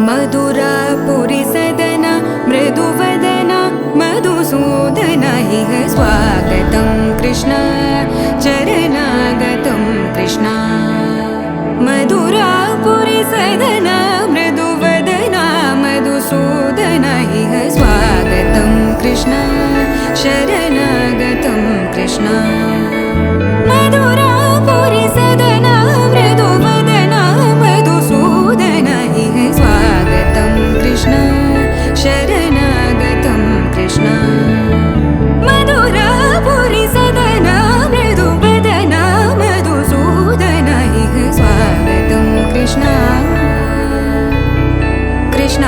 मधुरापुरी सदन मृदुवदन मधुसूदन इह स्वागतं कृष्ण चरणागतं कृष्ण मधुरापुरी सदन मृदुवदन मधुसूदन इह स्वागतं कृष्ण शरणागतं कृष्ण मधुरापुरी सदन मृदुवदन मधुसूदन इह स्वागतं कृष्ण शरणागतं कृष्ण मधुरापुरी सदन मृदुवदन मधुसूदन इह स्वागतं कृष्ण कृष्ण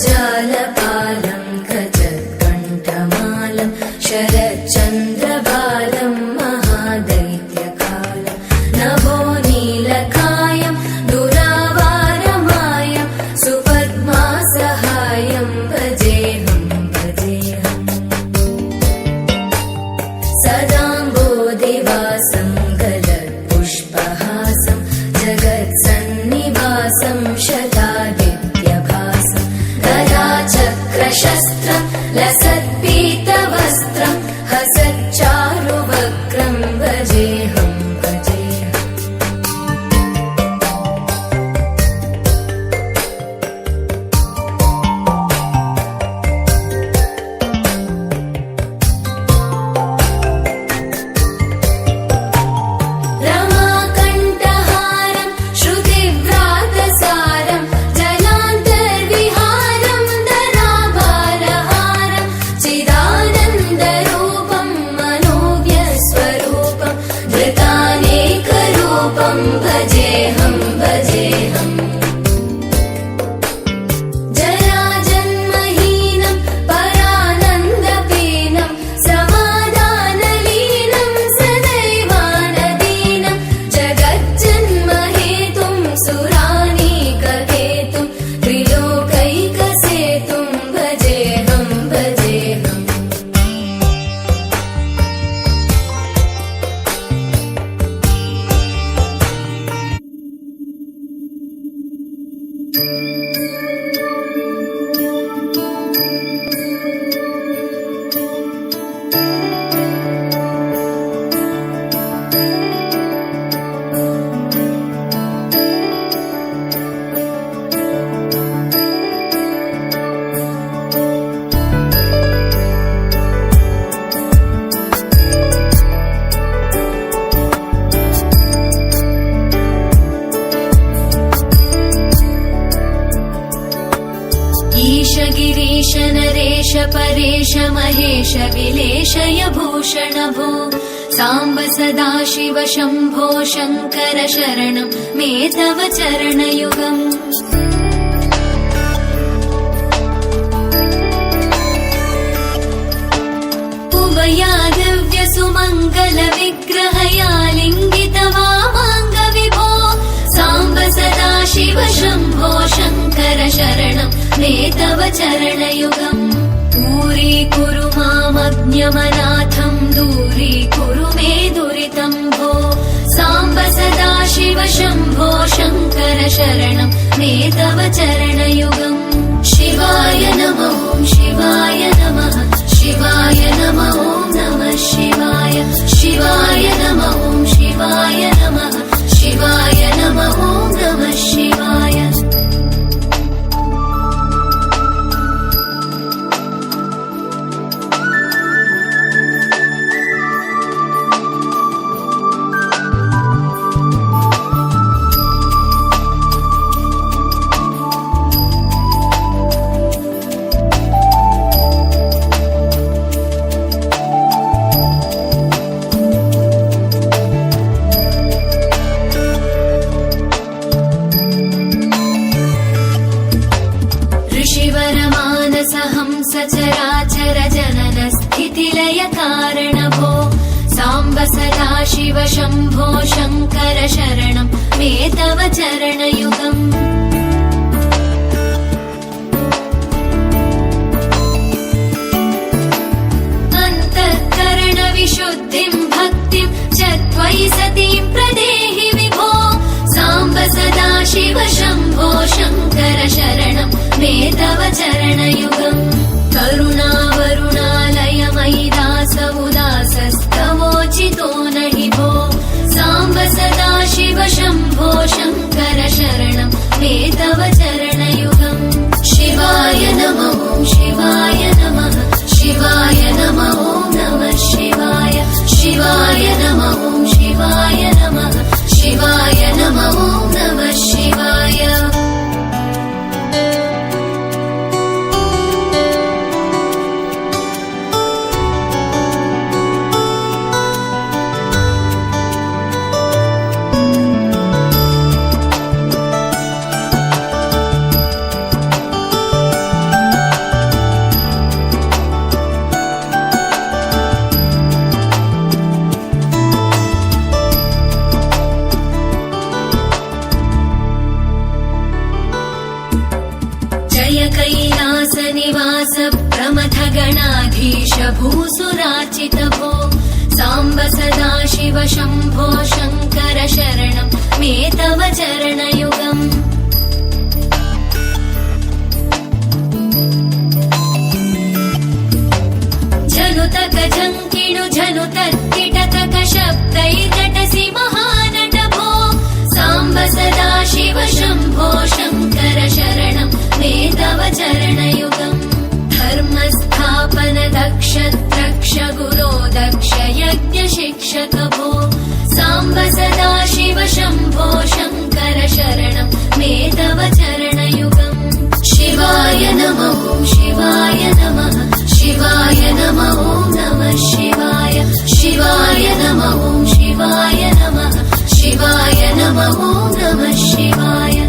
जगज्जालपालं गजत्कण्ठमालं शरच्चन्द्रबालं महादैत्यकालं नभो नीलकायं दुरावारमायं सुपद्मासहायं भजेऽहं भजेऽहम् सदाम्बोधिवासं गलत्पुष्पहासं जगत्सन्निवासं शतादित्यभासं गदाचक्रशस्त्रं लसत्पीतवस्त्रं हसच्चारुवक्त्रं भजेऽहं भजेऽहम् रमाकण्ठहारं श्रुतिव्रातसारं जलान्तर्विहारं धराभारहारं चिदानन्दरूपं मनोव्यस्वरूपं धृतानेकरूपं भजेऽहं भजेऽहम् जराजन्महीनं परानन्दपीनं समाधानलीनं सदैवानदीनं जगज्जन्महेतुं सुरानीककेतुं त्रिलोकैकसेतुं भजेऽहं भजेऽहम् ईश गिरीश नरेश परेश महेश विलेशय भूषण भो साम्ब सदाशिव शम्भो शङ्कर शरणं मे तव चरणयुगम् उमया दिव्यसुमङ्गल विग्रहया लिङ्गित वामाङ्ग विभो साम्ब सदाशिव शम्भो शङ्कर शरणं मे तव चरणयुगम् दूरीकुरु मामज्ञमनाथं दूरीकुरु मे दुरितं भो साम्ब सदाशिव शम्भो शङ्कर शरणं मे तव चरणयुगम् शिवाय नमः शिवाय नमः शिवाय नमः ॐ नमः शिवाय शिवाय नमः शिवाय नमः शिवाय नमः ॐ नमः शिवाय सचराचर जनन स्थितिलय कारण भो साम्ब सदाशिव शम्भो शङ्कर शरणं मे तव चरणयुगम् भूसुरार्चित भो साम्ब सदा शिव शम्भो शङ्कर शरणं मे तव चरणयुगम् झनुतक झङ्किणु झनुतत्किटतक शब्दैर्नटसि महानट भो साम्ब सदा शिव शम्भो शङ्कर शरणं मे तव चरणयुगम् धर्मस्थापन दक्ष द्रक्ष गुरो दक्ष यज्ञ शिक्षक भो साम्ब सदा शिव शम्भो शङ्कर शरणं मे तव चरणयुगम् शिवाय नमः शिवाय नमः शिवाय नमः नमः शिवाय शिवाय नमः शिवाय नमः शिवाय नमः नमः शिवाय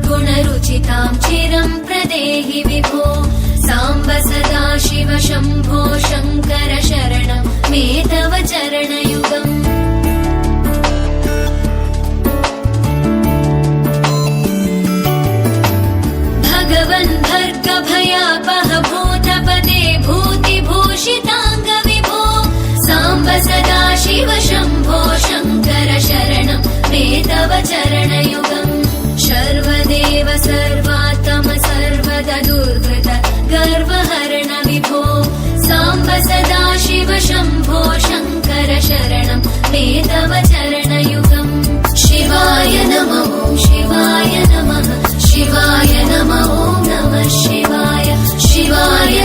गुणरुचितां चिरं प्रदेहि विभो साम्ब सदा शिव शम्भो शङ्कर शरणं मे तव चरणयुगम् भगवन् भर्ग भयापह भूतपदे भूतिभूषिताङ्ग विभो साम्ब सदा शिव शम्भो शङ्कर शरणं मे तव चरणयुगम् सर्वदेव सर्वात्म सर्वद दुर्वृत गर्वहरण विभो साम्ब सदा शिव शम्भो शङ्कर शरणं मे तव चरणयुगम् शिवाय नमः शिवाय नमः शिवाय नमः नमः शिवाय शिवाय